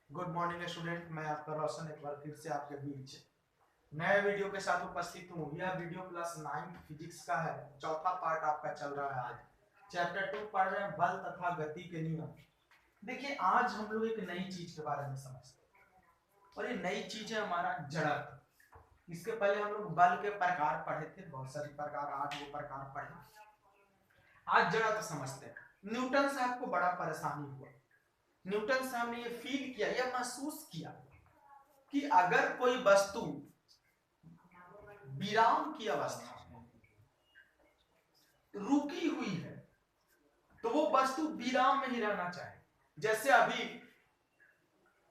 Good morning student, मैं आपका रोशन एक बार फिर से आपके बीच नए वीडियो के साथ उपस्थित हूँ। यह वीडियो क्लास 9 फिजिक्स का है। चौथा पार्ट आपका चल रहा है। आज चैप्टर 2 पढ़ रहे हैं, बल तथा गति के नियम। देखिए, आज हम लोग एक नई चीज के बारे में समझते हैं और ये नई चीज है हमारा जड़त्व। इसके पहले हम लोग बल के प्रकार पढ़े थे, बहुत सारे प्रकार, 8 प्रकार पढ़े। आज जड़त्व समझते हैं। न्यूटन साहब को बड़ा परेशानी हुआ। न्यूटन साहब ने ये फील किया, यह महसूस किया कि अगर कोई वस्तु विराम की अवस्था में रुकी हुई है तो वो वस्तु विराम में ही रहना चाहिए। जैसे अभी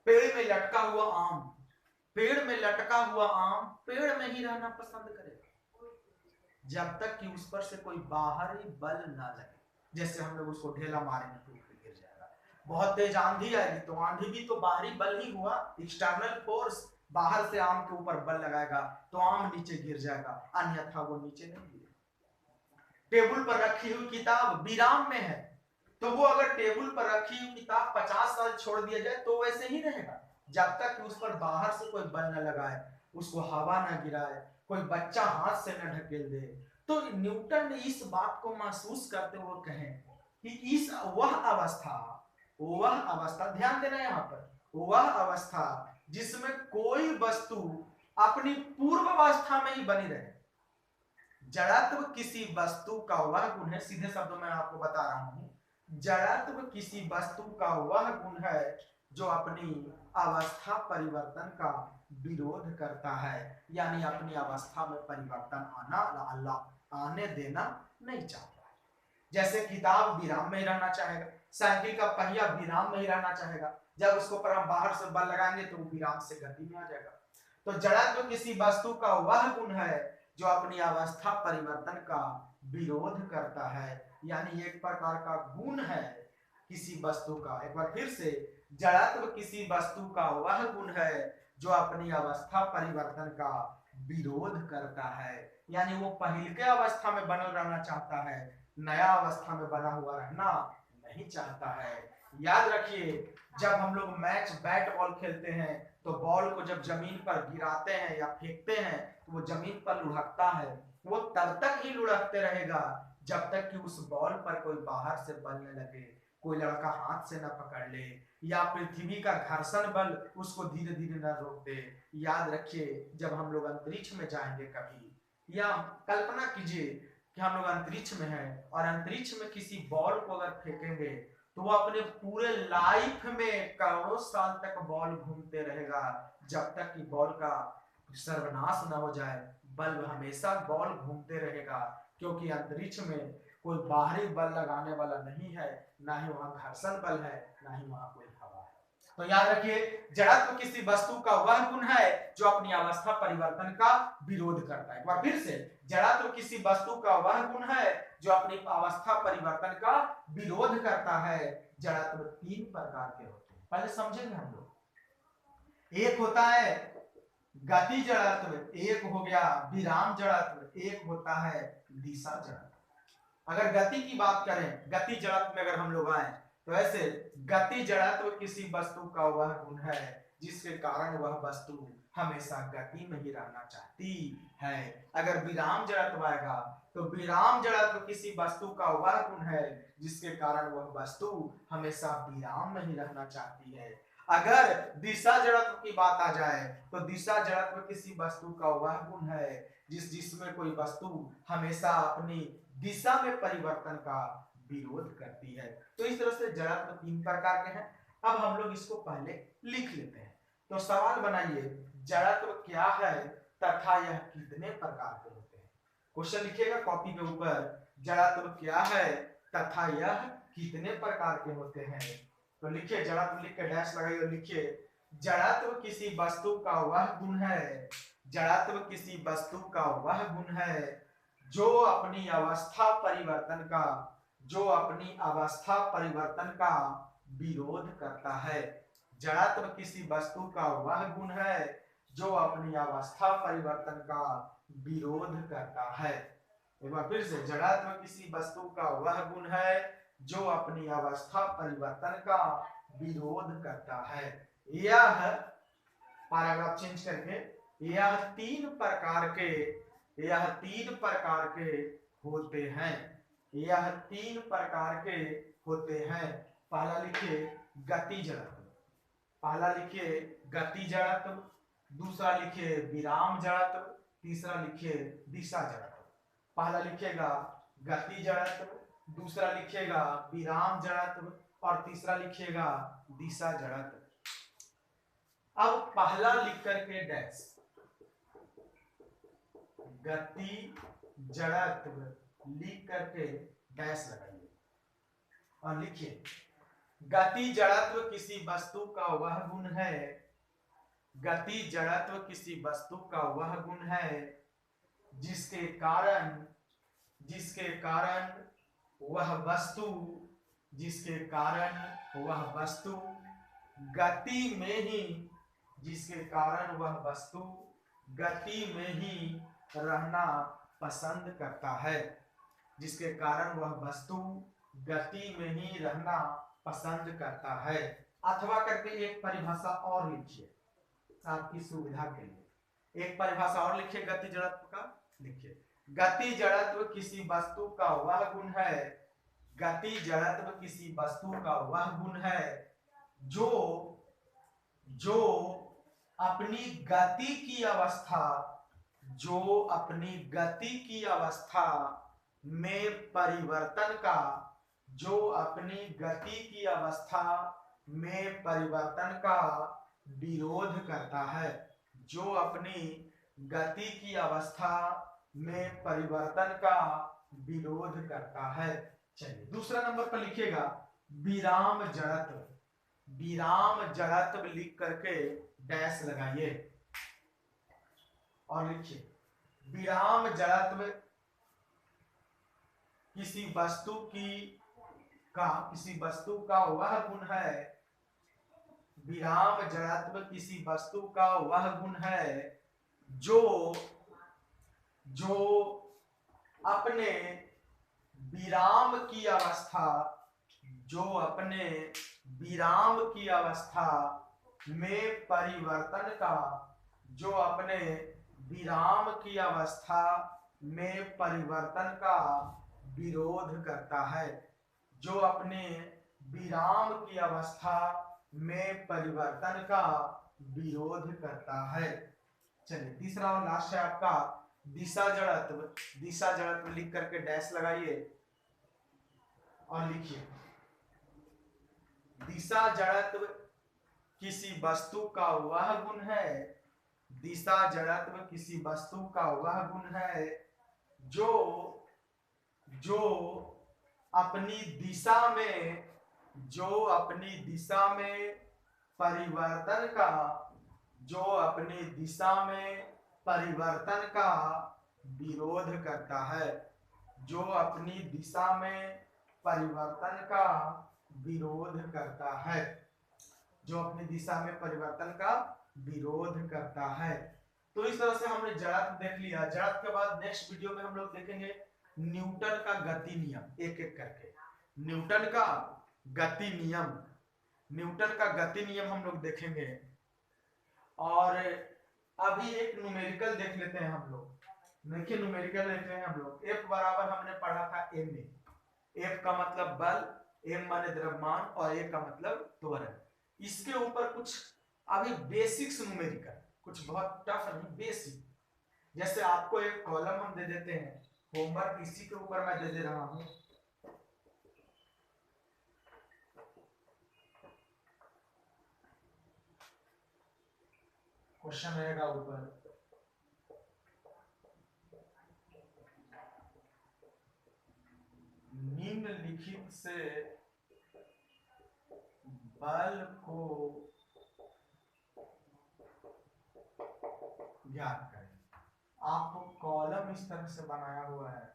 पेड़ में लटका हुआ आम, पेड़ में लटका हुआ आम पेड़ में ही रहना पसंद करेगा जब तक कि उस पर से कोई बाहरी बल ना लगे। जैसे हम लोग उसको ढेला मारेंगे तो गिर जाएगा। बहुत तेज आंधी आएगी तो आंधी भी तो बाहरी बल ही हुआ, एक्सटर्नल फोर्स बाहर से आम के ऊपर बल लगाएगा तो आम नीचे गिर जाएगा, अन्यथा वो नीचे नहीं गिरेगा। टेबल पर रखी हुई किताब विराम में है तो वो अगर टेबल पर रखी हुई किताब 50 साल छोड़ दिया जाए तो वैसे ही रहेगा जब तक कि उस पर बाहर से कोई बल न लगाए, उसको हवा न गिराए, कोई बच्चा हाथ से न ढकेल दे। तो न्यूटन ने इस बात को महसूस करते हुए कहे कि इस वह अवस्था ध्यान देना यहाँ पर, वह अवस्था जिसमें कोई वस्तु अपनी पूर्व अवस्था में ही बनी रहे। जड़त्व किसी वस्तु का वह गुण है, सीधे शब्दों में आपको बता रहा हूं, जड़त्व किसी वस्तु का वह गुण है जो अपनी अवस्था परिवर्तन का विरोध करता है, यानी अपनी अवस्था में परिवर्तन आने देना नहीं चाहता। जैसे किताब विराम में ही रहना चाहेगा, साइकिल का पहिया विराम में ही रहना चाहेगा, जब उसको पर हम बाहर से बल लगाएंगे तो वो विराम से गति में आ जाएगा। तो जड़त्व किसी वस्तु का वह गुण है जो अपनी अवस्था परिवर्तन का विरोध करता है, यानी एक प्रकार का गुण है किसी वस्तु का। एक बार फिर से, जड़त्व किसी वस्तु का वह गुण है जो अपनी अवस्था परिवर्तन का विरोध करता है, यानी वो पहले के अवस्था में बनल रहना चाहता है, नया अवस्था में बना हुआ रहना नहीं चाहता है। याद रखिए, जब हम लोग मैच बैट बॉल खेलते हैं तो बॉल को जब जमीन पर गिराते हैं या फेंकते हैं तो वो जमीन पर लुढ़कता है। वो तब तक ही लुढ़कते रहेगा जब तक कि उस बॉल पर कोई बाहर से बल न लगे, कोई लड़का हाथ से न पकड़ ले या पृथ्वी का घर्षण बल उसको धीरे धीरे न रोक दे। याद रखिए, जब हम लोग अंतरिक्ष में जाएंगे कभी, या कल्पना कीजिए कि हम लोग अंतरिक्ष में हैं और अंतरिक्ष में किसी बॉल को अगर फेंकेंगे तो वो अपने पूरे लाइफ में करोड़ों साल तक बॉल घूमते रहेगा जब तक कि बॉल का सर्वनाश न हो जाए। बल्ब हमेशा बॉल घूमते रहेगा क्योंकि अंतरिक्ष में कोई बाहरी बल लगाने वाला नहीं है, ना ही वहां घर्षण बल है, ना ही वहां कोई हवा है। तो याद रखिए, जड़त्व किसी वस्तु का वह गुण है जो अपनी अवस्था परिवर्तन का विरोध करता है। एक बार फिर से, जड़त्व किसी वस्तु का वह गुण है जो अपनी अवस्था परिवर्तन का विरोध करता है। जड़त्व 3 प्रकार के होते हैं, पहले समझेंगे हम लोग। एक होता है गति जड़त्व, एक हो गया विराम जड़त्व, एक होता है दिशा जड़त्व। अगर गति की बात करें, गति जड़त्व में अगर हम लोग आए तो ऐसे गति जड़त्व किसी वस्तु का वह गुण है जिसके कारण वह वस्तु हमेशा गति में ही रहना चाहती है। अगर विराम जड़त्व आएगा तो विराम जड़त्व किसी वस्तु का वह गुण है जिसके कारण वह वस्तु हमेशा विराम में ही रहना चाहती है। अगर दिशा जड़त्व की बात आ जाए तो दिशा जड़त्व किसी वस्तु का वह गुण है जिसमें कोई वस्तु हमेशा अपनी दिशा में परिवर्तन का विरोध करती है। तो इस तरह से जड़त्व 3 प्रकार के हैं। अब हम लोग इसको पहले लिख लेते हैं। तो सवाल बनाइए, जड़त्व क्या है तथा यह कितने प्रकार के होते हैं। क्वेश्चन लिखिएगा कॉपी के ऊपर, जड़त्व क्या है तथा यह कितने प्रकार के होते हैं। तो लिखिए, जड़त्व लिख के डैश लगाइए और लिखिए, जड़त्व किसी वस्तु का वह गुण है, जड़त्व किसी वस्तु का वह गुण है जो अपनी अवस्था परिवर्तन का विरोध करता है। जड़त्व किसी वस्तु का वह गुण है जो अपनी अवस्था परिवर्तन का विरोध करता है। एक बार फिर से, जड़त्व किसी वस्तु का वह गुण है जो अपनी अवस्था परिवर्तन का विरोध करता है। यह पैराग्राफ चेंज करके, यह तीन प्रकार के होते हैं। यह तीन प्रकार के होते हैं। पहला लिखिए गति जड़त्व, पहला लिखिए गति जड़त्व, दूसरा लिखिए विराम जड़त्व, तीसरा लिखिए दिशा जड़त्व। पहला लिखिएगा गति जड़त्व, दूसरा लिखिएगा विराम जड़त्व और तीसरा लिखिएगा दिशा जड़त्व। अब पहला लिख करके डैश, गति जड़त्व लिख करके डैश लगाइए और लिखिए गति जड़त्व किसी वस्तु का वह गुण है, गति जड़त्व किसी वस्तु का वह गुण है जिसके कारण वह वस्तु गति में ही रहना पसंद करता है, जिसके कारण वह वस्तु गति में ही रहना पसंद करता है। अथवा करके एक परिभाषा और लिखिए आपकी सुविधा के लिए, एक परिभाषा और लिखिए गति जड़त्व का। लिखिए गति जड़त्व किसी वस्तु का वह गुण है, गति जड़त्व किसी वस्तु का वह गुण है जो अपनी गति की अवस्था में परिवर्तन का विरोध करता है, जो अपनी गति की अवस्था में परिवर्तन का विरोध करता है। चलिए दूसरा नंबर पर लिखिएगा विराम जड़त्व, विराम जड़त्व लिख करके डैश लगाइए और लिखिए विराम जड़त्व किसी वस्तु का वह गुण है, विराम जड़त्व किसी वस्तु का वह गुण है जो अपने विराम की अवस्था में परिवर्तन का विरोध करता है, जो अपने विराम की अवस्था में परिवर्तन का विरोध करता है। चलिए तीसरा और लास्ट है आपका दिशा जड़त्व, दिशा जड़त्व लिख करके डैश लगाइए और लिखिए दिशा जड़त्व किसी वस्तु का वह गुण है, दिशा जड़त्व किसी वस्तु का वह गुण है जो अपनी दिशा में परिवर्तन का विरोध करता है, जो अपनी दिशा में परिवर्तन का विरोध करता है, जो अपनी दिशा में परिवर्तन का विरोध करता है। तो इस तरह से हमने जड़त्व देख लिया। जड़त्व के बाद नेक्स्ट वीडियो में हम लोग देखेंगे न्यूटन का गति नियम, एक एक करके न्यूटन का गति नियम हम लोग देखेंगे। और अभी एक न्यूमेरिकल देख लेते हैं हम लोग। देखिए न्यूमेरिकल देख रहे हैं हम लोग। F बराबर हमने पढ़ा था m में, F का मतलब बल, m माने द्रव्यमान और a का मतलब त्वरण। इसके ऊपर कुछ अभी बेसिक्स न्यूमेरिकल, कुछ बहुत टफ नहीं, बेसिक। जैसे आपको एक कॉलम हम दे देते हैं, होमवर्क इसी के ऊपर मैं दे रहा हूं। क्वेश्चन रहेगा ऊपर, निम्नलिखित से बल को ज्ञात करें। आपको कॉलम इस तरह से बनाया हुआ है,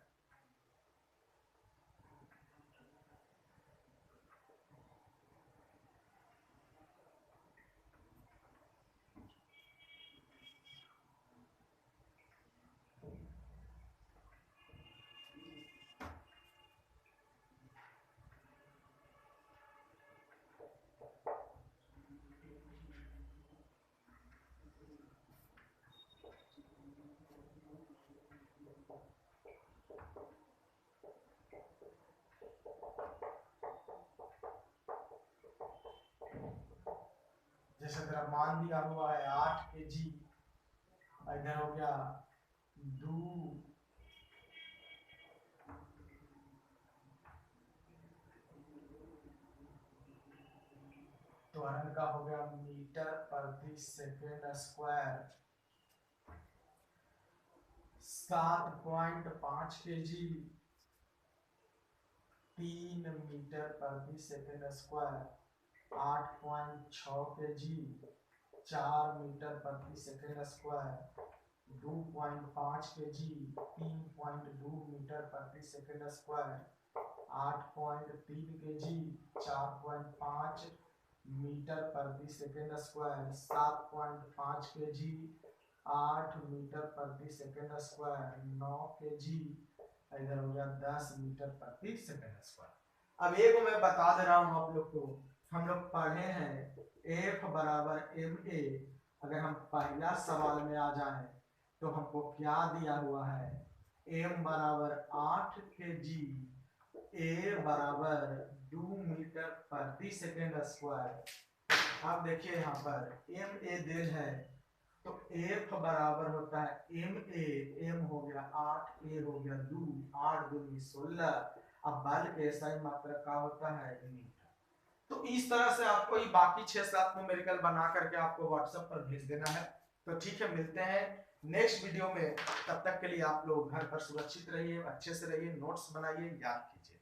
जैसे द्रव्यमान दिया हुआ है 8 kg, इधर हो गया 2 त्वरण का हो गया मीटर प्रति सेकेंड स्क्वायर, 7.5 kg, 3 मीटर प्रति सेकेंड स्क्वायर, 8.6 kg, 4 मीटर प्रति सेकेंड स्क्वायर, 2.5 kg, 3.2 मीटर प्रति सेकेंड स्क्वायर, 8.3 kg, 4.5 मीटर प्रति सेकेंड स्क्वायर, 7.5 kg, 8 मीटर प्रति सेकेंड स्क्वायर, 9 kg, इधर हो गया 10 मीटर प्रति सेकेंड स्क्वायर। अब एक मैं बता दे रहा हूं आप लोग को, हम लोग पढ़े हैं F बराबर ma। अगर हम पहला सवाल में आ जाए तो हमको क्या दिया हुआ है, m बराबर 8 kg, a बराबर 2 मीटर प्रति सेकेंड स्क्वायर। अब देखिए यहाँ पर ma दिल है तो F बराबर होता है ma, m हो गया 8, a हो गया 2, 8 दूनी 16। अब बल के सही मात्रक का होता है मीटर। तो इस तरह से आपको ये बाकी 6-7 न्यूमेरिकल बना करके आपको व्हाट्सएप पर भेज देना है। तो ठीक है, मिलते हैं नेक्स्ट वीडियो में। तब तक के लिए आप लोग घर पर सुरक्षित रहिए, अच्छे से रहिए, नोट्स बनाइए, याद कीजिए।